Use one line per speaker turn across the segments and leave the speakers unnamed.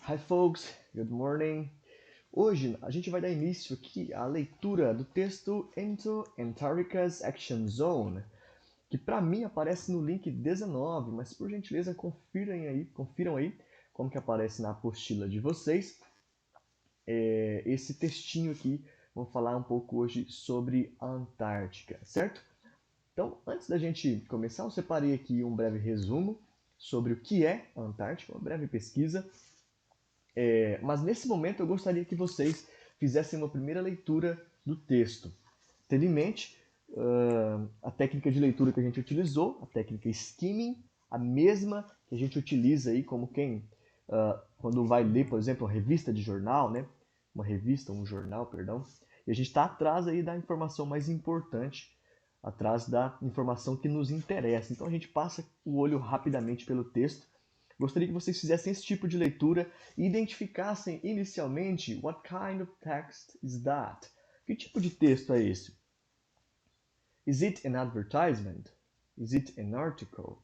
Hi folks, good morning. Hoje a gente vai dar início aqui à leitura do texto Into Antarctica's Action Zone, que para mim aparece no link 19, mas por gentileza confiram aí como que aparece na apostila de vocês. Esse textinho aqui, vamos falar um pouco hoje sobre a Antártica, certo? Então, antes da gente começar, eu separei aqui um breve resumo sobre o que é a Antártica, uma breve pesquisa. Mas nesse momento eu gostaria que vocês fizessem uma primeira leitura do texto, tendo em mente a técnica de leitura que a gente utilizou, a técnica skimming, a mesma que a gente utiliza aí como quando vai ler, por exemplo, uma revista de jornal, né? Um jornal, perdão, e a gente está atrás aí da informação mais importante, atrás da informação que nos interessa. Então a gente passa o olho rapidamente pelo texto. Gostaria que vocês fizessem esse tipo de leitura e identificassem inicialmente what kind of text is that? Que tipo de texto é esse? Is it an advertisement? Is it an article?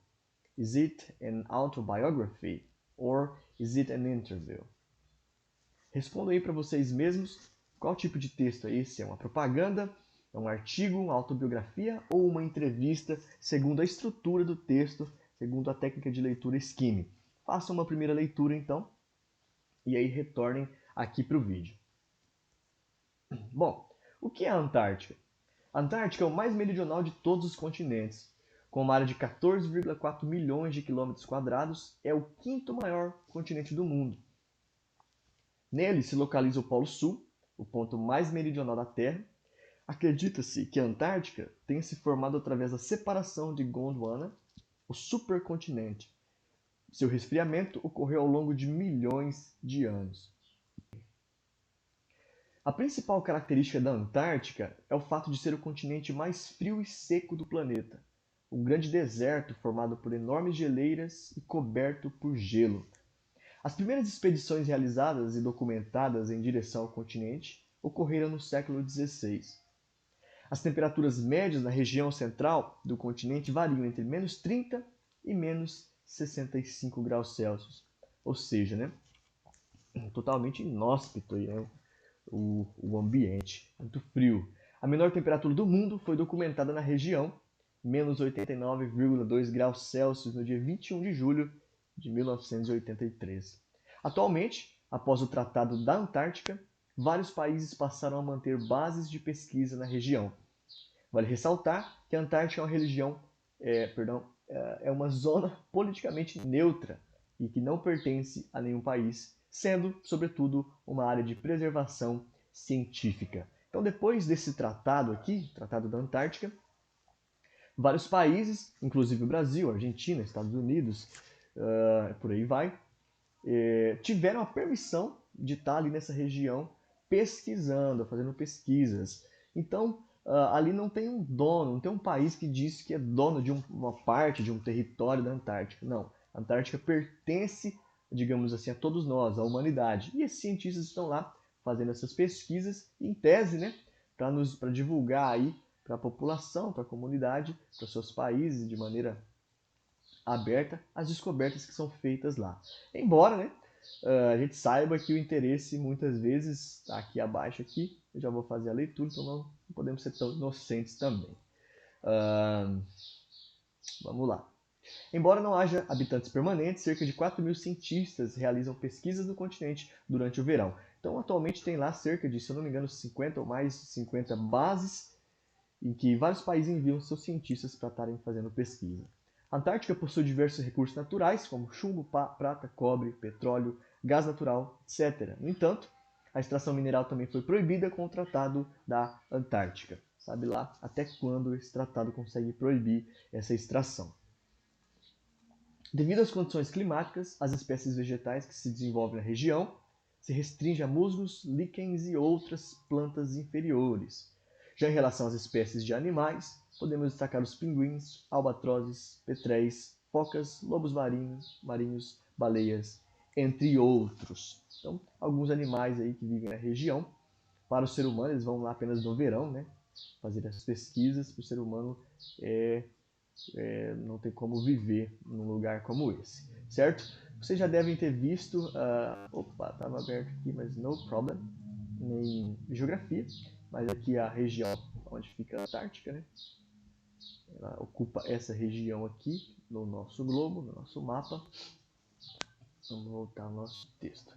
Is it an autobiography? Or is it an interview? Respondam aí para vocês mesmos qual tipo de texto é esse? É uma propaganda? É um artigo, uma autobiografia ou uma entrevista, segundo a estrutura do texto, segundo a técnica de leitura skimming? Façam uma primeira leitura então e aí retornem aqui para o vídeo. Bom, o que é a Antártica? A Antártica é o mais meridional de todos os continentes. Com uma área de 14,4 milhões de quilômetros quadrados, é o quinto maior continente do mundo. Nele se localiza o Polo Sul, o ponto mais meridional da Terra. Acredita-se que a Antártica tenha se formado através da separação de Gondwana, o supercontinente. Seu resfriamento ocorreu ao longo de milhões de anos. A principal característica da Antártica é o fato de ser o continente mais frio e seco do planeta. Um grande deserto formado por enormes geleiras e coberto por gelo. As primeiras expedições realizadas e documentadas em direção ao continente ocorreram no século XVI. As temperaturas médias na região central do continente variam entre menos 30 e menos 65 graus Celsius. Ou seja, né, totalmente inóspito aí, né, o ambiente, muito frio. A menor temperatura do mundo foi documentada na região, menos 89,2 graus Celsius, no dia 21 de julho de 1983. Atualmente, após o Tratado da Antártica, vários países passaram a manter bases de pesquisa na região. Vale ressaltar que a Antártica é uma zona politicamente neutra e que não pertence a nenhum país, sendo, sobretudo, uma área de preservação científica. Então, depois desse tratado aqui, Tratado da Antártica, vários países, inclusive o Brasil, Argentina, Estados Unidos, por aí vai, tiveram a permissão de estar ali nessa região pesquisando, fazendo pesquisas. Então, ali não tem um dono, não tem um país que diz que é dono de uma parte de um território da Antártica. Não, a Antártica pertence, digamos assim, a todos nós, à humanidade. E esses cientistas estão lá fazendo essas pesquisas, em tese, né, para divulgar aí para a população, para a comunidade, para os seus países, de maneira aberta, as descobertas que são feitas lá. Embora, né, a gente saiba que o interesse muitas vezes está aqui abaixo aqui, eu já vou fazer a leitura, então não podemos ser tão inocentes também. Vamos lá. Embora não haja habitantes permanentes, cerca de 4.000 cientistas realizam pesquisas no continente durante o verão. Então, atualmente tem lá cerca de, se eu não me engano, 50 ou mais 50 bases em que vários países enviam seus cientistas para estarem fazendo pesquisa. A Antártica possui diversos recursos naturais, como chumbo, prata, cobre, petróleo, gás natural, etc. No entanto, a extração mineral também foi proibida com o Tratado da Antártica. Sabe lá até quando esse tratado consegue proibir essa extração. Devido às condições climáticas, as espécies vegetais que se desenvolvem na região se restringem a musgos, líquens e outras plantas inferiores. Já em relação às espécies de animais, podemos destacar os pinguins, albatrozes, petréis, focas, lobos marinhos, baleias, entre outros. Então, alguns animais aí que vivem na região. Para o ser humano, eles vão lá apenas no verão, né, fazer as pesquisas. Para o ser humano, não tem como viver num lugar como esse, certo? vocês já devem ter visto, opa, estava aberto aqui, mas no problem, em geografia, mas aqui a região onde fica a Antártica, né? Ela ocupa essa região aqui no nosso globo, no nosso mapa. Vamos voltar ao nosso texto.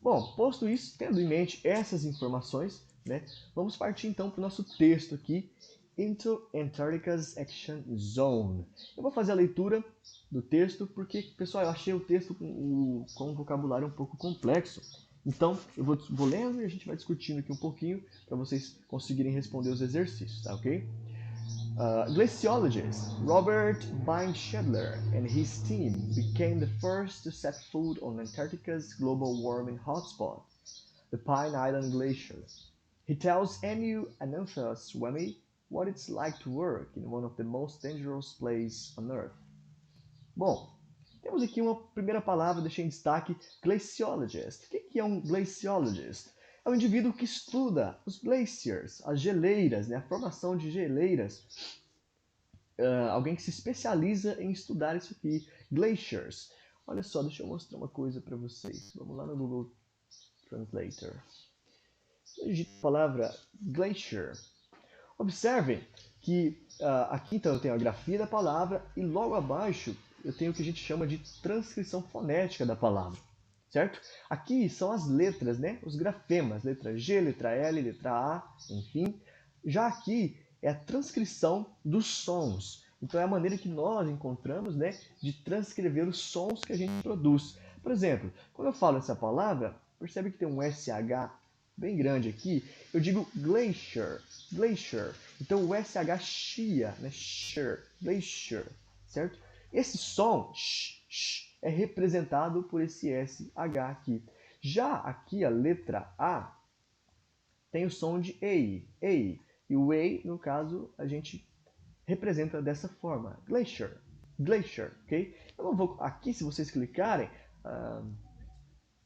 Bom, posto isso, tendo em mente essas informações, né, vamos partir então para o nosso texto aqui, Into Antarctica's Action Zone. Eu vou fazer a leitura do texto porque, pessoal, eu achei o texto com um vocabulário um pouco complexo. Então, eu vou lendo e a gente vai discutindo aqui um pouquinho para vocês conseguirem responder os exercícios, tá ok? Glaciologist Robert Bineschedler and his team became the first to set foot on Antarctica's global warming hotspot, the Pine Island Glacier. He tells Anu Ananthaswamy what it's like to work in one of the most dangerous places on Earth. Bom, temos aqui uma primeira palavra, deixei em destaque, glaciologist. O que é um glaciologist? É um indivíduo que estuda os glaciers, as geleiras, né, a formação de geleiras. Alguém que se especializa em estudar isso aqui, glaciers. Olha só, deixa eu mostrar uma coisa para vocês. Vamos lá no Google Translator. Eu digito a palavra glacier. Observem que aqui então eu tenho a grafia da palavra e logo abaixo eu tenho o que a gente chama de transcrição fonética da palavra. Certo? Aqui são as letras, né? Os grafemas, letra G, letra L, letra A, enfim. Já aqui é a transcrição dos sons. Então é a maneira que nós encontramos, né, de transcrever os sons que a gente produz. Por exemplo, quando eu falo essa palavra, percebe que tem um SH bem grande aqui, eu digo glacier, glacier. Então o SH chia, né, shir, glacier, certo? Esse som é representado por esse SH aqui. Já aqui a letra A tem o som de EI, EI. E o EI, no caso, a gente representa dessa forma, glacier, glacier, ok? Eu não vou, aqui se vocês clicarem,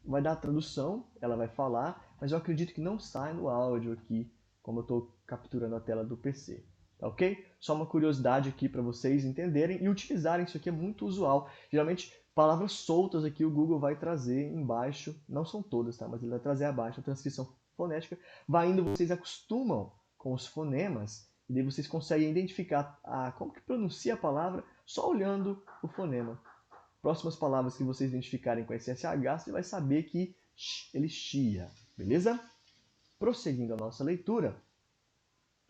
vai dar a tradução, ela vai falar, mas eu acredito que não sai no áudio aqui, como eu estou capturando a tela do PC. Ok? Só uma curiosidade aqui para vocês entenderem e utilizarem, isso aqui é muito usual. Geralmente, palavras soltas aqui o Google vai trazer embaixo, não são todas, tá? Mas ele vai trazer abaixo a transcrição fonética. Vai indo, vocês acostumam com os fonemas e daí vocês conseguem identificar como que pronuncia a palavra só olhando o fonema. Próximas palavras que vocês identificarem com esse SH, você vai saber que ele chia, beleza? Prosseguindo a nossa leitura.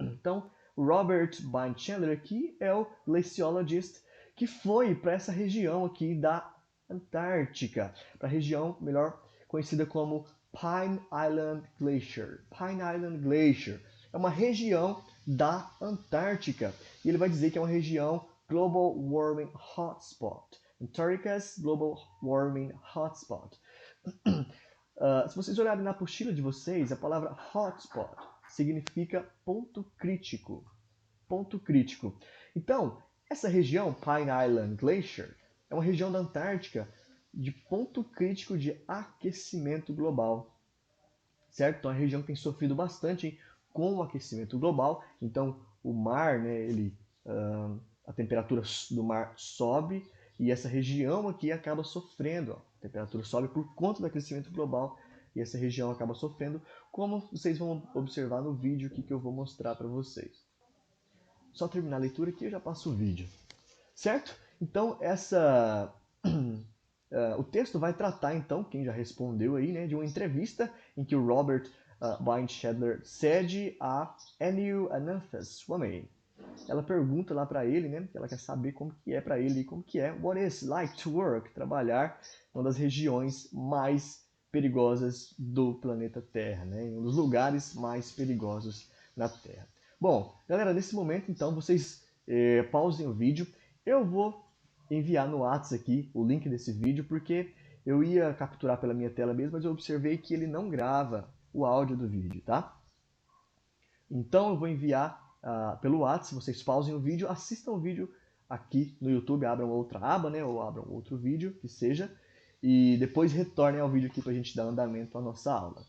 Então, Robert Bineschedler aqui é o glaciologist que foi para essa região aqui da Antártica, para a região melhor conhecida como Pine Island Glacier. Pine Island Glacier é uma região da Antártica e ele vai dizer que é uma região Global Warming Hotspot. Antarctica's Global Warming Hotspot. Se vocês olharem na apostila de vocês, a palavra hotspot significa ponto crítico. Ponto crítico. Então, essa região, Pine Island Glacier, é uma região da Antártica de ponto crítico de aquecimento global. Certo? Então, é uma região que tem sofrido bastante com o aquecimento global. Então, o mar, né, a temperatura do mar sobe e essa região aqui acaba sofrendo. A temperatura sobe por conta do aquecimento global e essa região acaba sofrendo, como vocês vão observar no vídeo aqui que eu vou mostrar para vocês. Só terminar a leitura aqui e eu já passo o vídeo. Certo? Então, o texto vai tratar, então, quem já respondeu aí, né, de uma entrevista em que o Robert Bineschedler cede a Anu Ananthaswamy. Ela pergunta lá para ele, né, que ela quer saber como que é para ele, como que é, what is like to work, trabalhar em uma das regiões mais perigosas do planeta Terra, né, em um dos lugares mais perigosos na Terra. Bom, galera, nesse momento, então, vocês pausem o vídeo. Eu vou enviar no WhatsApp aqui o link desse vídeo, porque eu ia capturar pela minha tela mesmo, mas eu observei que ele não grava o áudio do vídeo, tá? Então eu vou enviar pelo WhatsApp, vocês pausem o vídeo, assistam o vídeo aqui no YouTube, abram outra aba, né, ou abram outro vídeo, que seja, e depois retornem ao vídeo aqui para a gente dar andamento à nossa aula.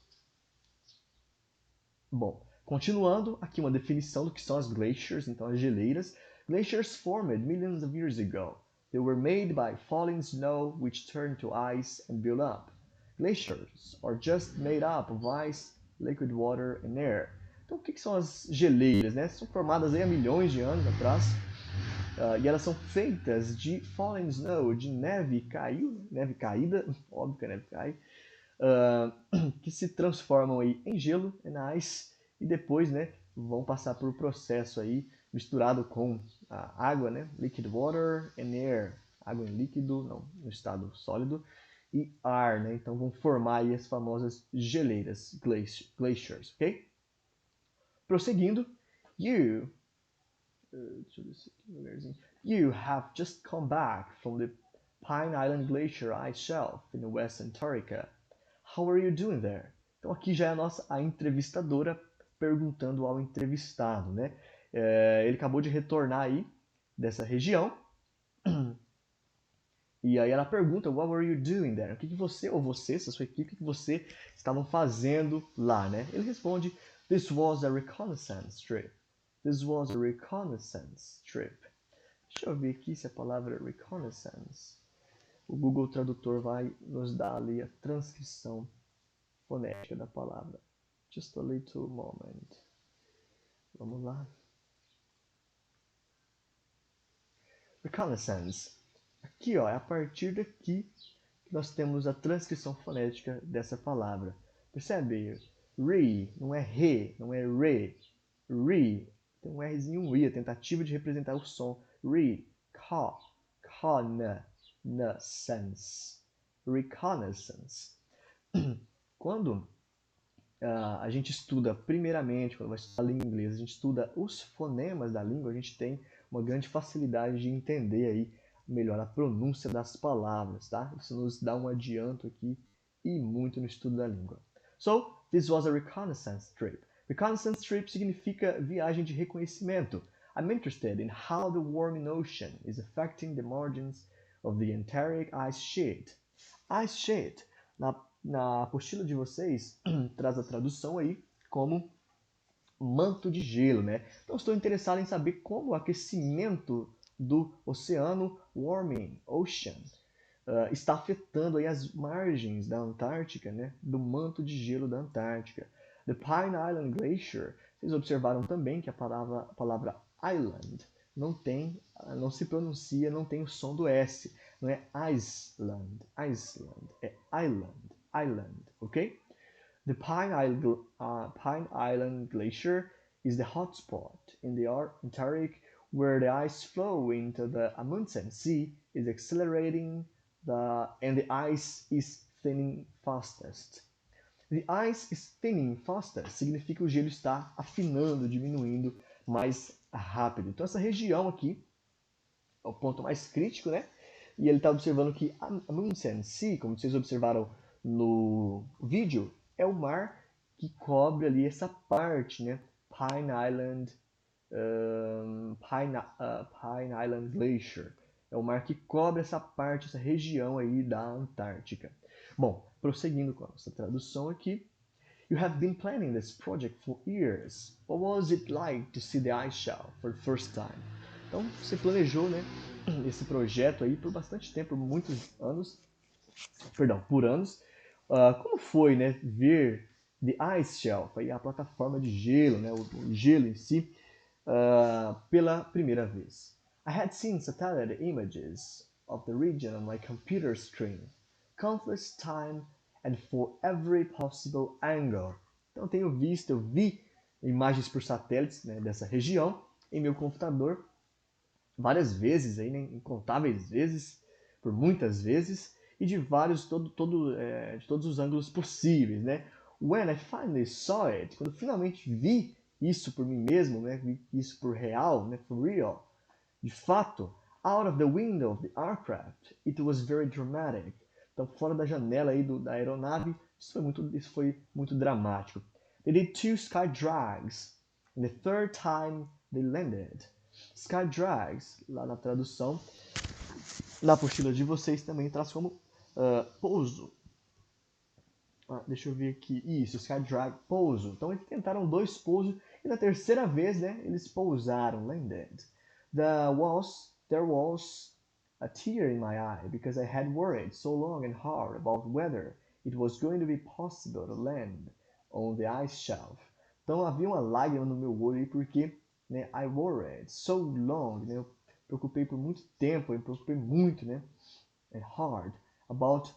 Bom, continuando, aqui uma definição do que são as glaciers, então as geleiras. Glaciers formed millions of years ago. They were made by falling snow which turned to ice and built up. Glaciers are just made up of ice, liquid water and air. Então, o que são as geleiras, né? São formadas aí há milhões de anos atrás e elas são feitas de fallen snow, de neve caiu, neve caída, óbvio que a neve cai, que se transformam aí em gelo, em ice, e depois, né, vão passar por um processo aí misturado com a água, né, liquid water and air, água em líquido, não, no estado sólido, e ar, né, então vão formar aí as famosas geleiras, glaciers, ok? Prosseguindo, deixa eu ver aqui lugarzinho. You have just come back from the Pine Island Glacier ice shelf in West Antarctica. How are you doing there? Então aqui já é a entrevistadora perguntando ao entrevistado, né? Ele acabou de retornar aí dessa região e aí ela pergunta, what were you doing there? O que você, ou você, essa sua equipe, o que você estavam fazendo lá, né? Ele responde, this was a reconnaissance trip. This was a reconnaissance trip. Deixa eu ver aqui se a palavra reconnaissance. O Google Tradutor vai nos dar ali a transcrição fonética da palavra. Just a little moment. Vamos lá. Reconnaissance. Aqui, ó, é a partir daqui que nós temos a transcrição fonética dessa palavra. Percebe? Re, não é re, não é re. Re, tem um Rzinho e um I, a tentativa de representar o som. Re, reconnaissance. Reconnaissance. Quando a gente estuda, primeiramente, quando vai estudar a língua inglesa, a gente estuda os fonemas da língua, a gente tem uma grande facilidade de entender aí melhor a pronúncia das palavras, tá? Isso nos dá um adianto aqui e muito no estudo da língua. So, this was a reconnaissance trip. Reconnaissance trip significa viagem de reconhecimento. I'm interested in how the warming ocean is affecting the margins of the Antarctic ice sheet. Ice sheet, na apostila de vocês, traz a tradução aí como manto de gelo, né? Então estou interessado em saber como o aquecimento do oceano, warming ocean, está afetando aí as margens da Antártica, né? Do manto de gelo da Antártica. The Pine Island Glacier, vocês observaram também que a palavra island não se pronuncia, não tem o som do S. Não é Iceland, é island, ok? The Pine Island Glacier is the hotspot in the Antarctic where the ice flow into the Amundsen Sea is accelerating and the ice is thinning fastest. The ice is thinning fastest significa que o gelo está afinando, diminuindo mais rápido. Então essa região aqui é o ponto mais crítico, né? E ele está observando que a Amundsen Sea, como vocês observaram no vídeo, é o mar que cobre ali essa parte, né? Pine Island Glacier. É o mar que cobre essa parte, essa região aí da Antártica. Bom, prosseguindo com a nossa tradução aqui. You have been planning this project for years. What was it like to see the ice shelf for the first time? Então, você planejou, né, esse projeto aí por bastante tempo, por muitos anos, por anos. Como foi, né, ver the ice shelf, aí a plataforma de gelo, né, o gelo em si, pela primeira vez? I had seen satellite images of the region on my computer screen, countless times and for every possible angle. Então eu vi imagens por satélites, né, dessa região em meu computador várias vezes, aí, né, incontáveis vezes, por muitas vezes, e de vários, de todos os ângulos possíveis, né? When I finally saw it, quando finalmente vi isso por mim mesmo, né, vi isso por real, né, for real, de fato, out of the window of the aircraft, it was very dramatic. Então, fora da janela aí da aeronave, isso foi muito dramático. They did 2 sky drags, and the third time they landed. Sky drags, lá na tradução, na apostila de vocês também traz como pouso. Deixa eu ver aqui. Isso, sky drag, pouso. Então eles tentaram 2 pousos e na terceira vez, né, eles pousaram, landed. There was a tear in my eye because I had worried so long and hard about whether it was going to be possible to land on the ice shelf. Então havia uma lágrima no meu olho aí porque, né, I worried so long, né, eu preocupei por muito tempo, eu me preocupei muito, né, and hard about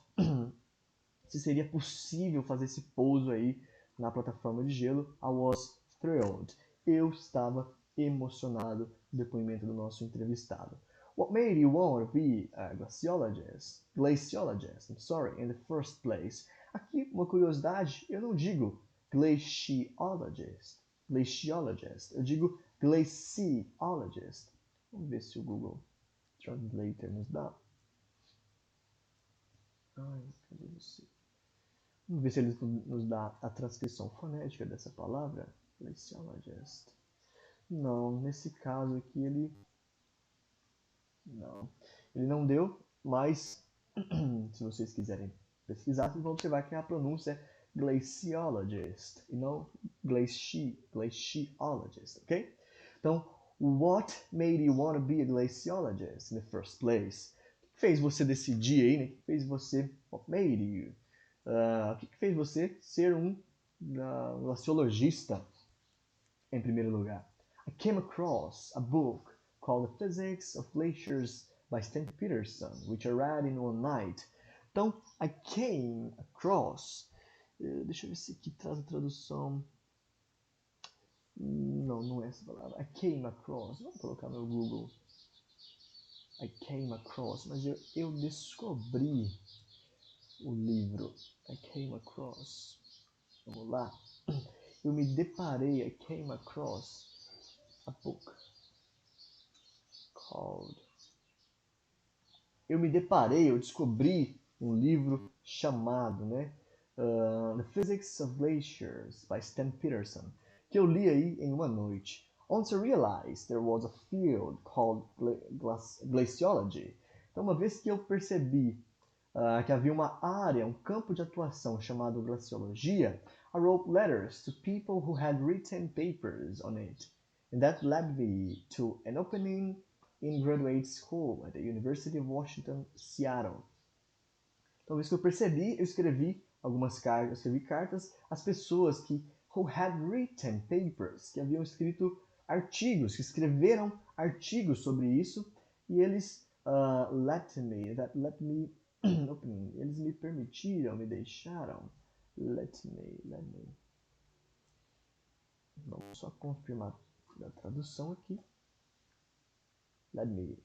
se seria possível fazer esse pouso aí na plataforma de gelo. I was thrilled. Eu estava emocionado com o depoimento do nosso entrevistado. What made you want to be a glaciologist, I'm sorry, in the first place? Aqui, uma curiosidade, eu não digo glaciologist, eu digo glaciologist. Vamos ver se o Google Translator nos dá. Ai, cadê você? Vamos ver se ele nos dá a transcrição fonética dessa palavra. Glaciologist. Não, nesse caso aqui ele não deu, mas se vocês quiserem pesquisar, vocês vão observar que a pronúncia é glaciologist e não glaciologist, ok? Então, what made you want to be a glaciologist in the first place? O que fez você decidir aí, né? O que fez você, what made you? O que fez você ser um glaciologista em primeiro lugar? I came across a book called The Physics of Glaciers by Stan Peterson, which I read in one night. Então, I came across. Deixa eu ver se aqui traz a tradução. Não é essa palavra. I came across. Vamos colocar no Google. I came across. Mas eu descobri o livro. I came across. Vamos lá. Eu me deparei. I came across a book called. Eu descobri um livro chamado, né, The Physics of Glaciers by Stan Peterson, que eu li aí em uma noite. Once I realized there was a field called glaciology. Então, uma vez que eu percebi que havia uma área, um campo de atuação chamado glaciologia, I wrote letters to people who had written papers on it. And that led me to an opening in graduate school at the University of Washington, Seattle. Então, isso que eu percebi, eu escrevi algumas cartas, eu escrevi cartas às pessoas who had written papers, que haviam escrito artigos, que escreveram artigos sobre isso, e eles eles me permitiram, me deixaram, vamos só confirmar a tradução aqui.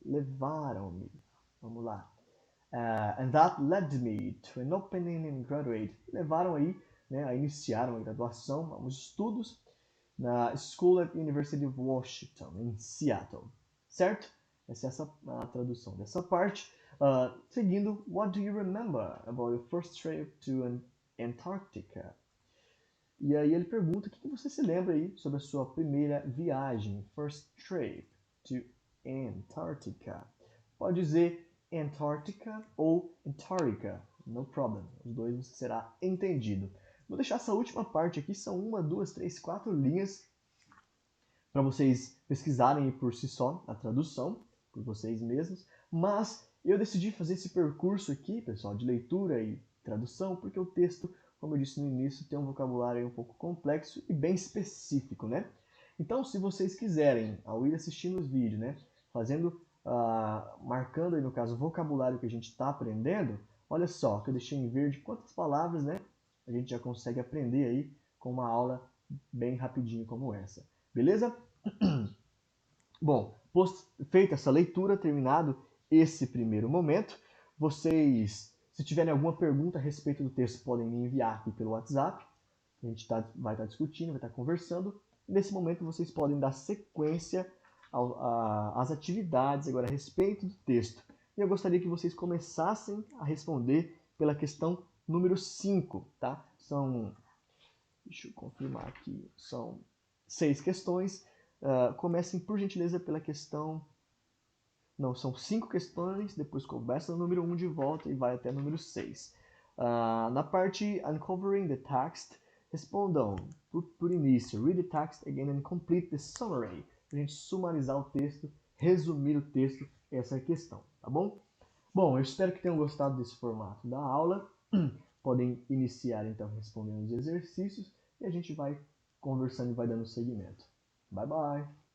Levaram-me. Vamos lá. And that led me to an opening in graduate. Levaram aí, né, iniciaram a graduação, alguns estudos na School at University of Washington, em Seattle. Certo? Essa é a tradução dessa parte. Seguindo, what do you remember about your first trip to Antarctica? E aí ele pergunta o que você se lembra aí sobre a sua primeira viagem, first trip to Antarctica. Pode dizer Antarctica ou Antarctica, no problem. Os dois será entendido. Vou deixar essa última parte aqui, são 1, 2, 3, 4 linhas para vocês pesquisarem por si só a tradução, por vocês mesmos. Mas eu decidi fazer esse percurso aqui, pessoal, de leitura e tradução, porque o texto, como eu disse no início, tem um vocabulário um pouco complexo e bem específico, né? Então, se vocês quiserem, ao ir assistindo os vídeos, né, fazendo, marcando aí no caso o vocabulário que a gente está aprendendo, olha só, que eu deixei em verde quantas palavras, né, a gente já consegue aprender aí com uma aula bem rapidinho como essa. Beleza? Bom, feita essa leitura, terminado esse primeiro momento, vocês, se tiverem alguma pergunta a respeito do texto, podem me enviar aqui pelo WhatsApp. A gente vai estar discutindo, vai estar conversando. Nesse momento, vocês podem dar sequência às atividades agora a respeito do texto. E eu gostaria que vocês começassem a responder pela questão número 5, tá? Deixa eu confirmar aqui, são 6 questões. Comecem, por gentileza, pela questão... Não, são 5 questões, depois começa no número 1 de volta e vai até o número 6. Na parte Uncovering the Text, respondam por início. Read the text again and complete the summary. Para a gente sumarizar o texto, resumir o texto, essa é a questão, tá bom? Bom, eu espero que tenham gostado desse formato da aula. Podem iniciar então respondendo os exercícios e a gente vai conversando e vai dando seguimento. Bye bye!